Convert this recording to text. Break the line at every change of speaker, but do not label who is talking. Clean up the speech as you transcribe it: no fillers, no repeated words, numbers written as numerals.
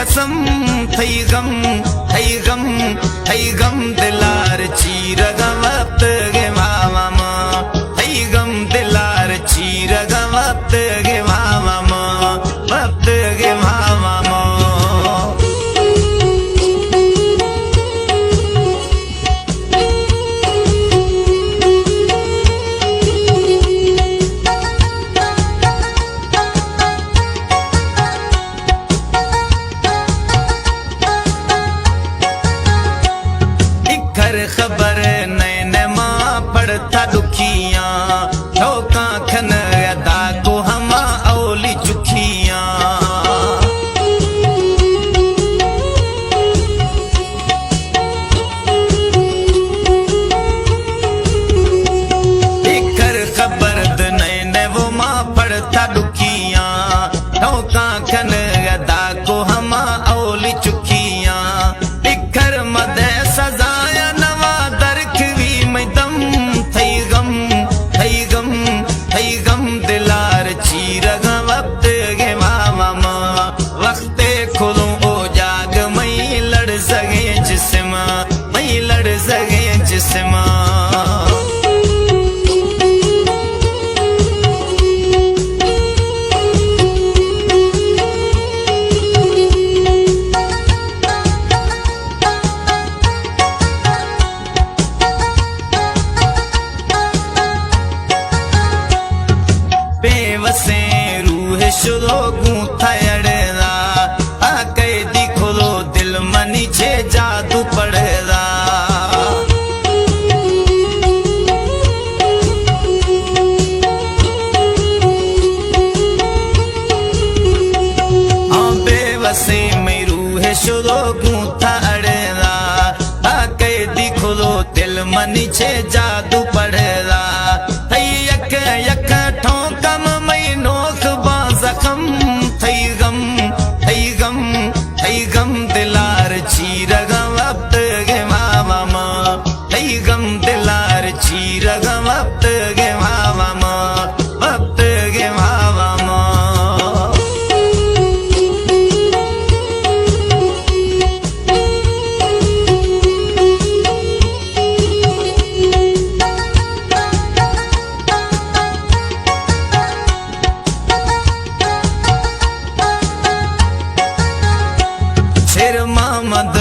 कसम थई गम थई गम थई गम दिलार चीर गवत गे मामा थई गम दिलार चीर गवत गे मामा वक्त गे मामा खबर नैन मां पढ़ता दुखिया ठोका खन अदा को हमा औली चुखिया इकर खबर नैन वो मां पढ़ता दुखिया ठोका खन अदा को हमा औली चुखिया इकर मद सजा दिलार चीर वक्त गे मामा वक्त खुदू ओ जाग मई लड़ सके जिस्म मई लड़ सके जिस्म बेवसे रूह शुरो गूंथा अड़ेदा आ कैदी खोलो दिल मनी छे जादू पड़ेदा हाँ बेवसे में रूह शुरो गूंथा अड़ेदा आ कैदी खोलो दिल मनी छे जादू पड़ेदा यक यक ठोकम मई नोख बाजखम थई गम थई गम थई गम दिलार चीर वक्त गे मामा थई गम दिलार चीर वक्त गे मामा वक्त गे मामा शेर मोहम्मद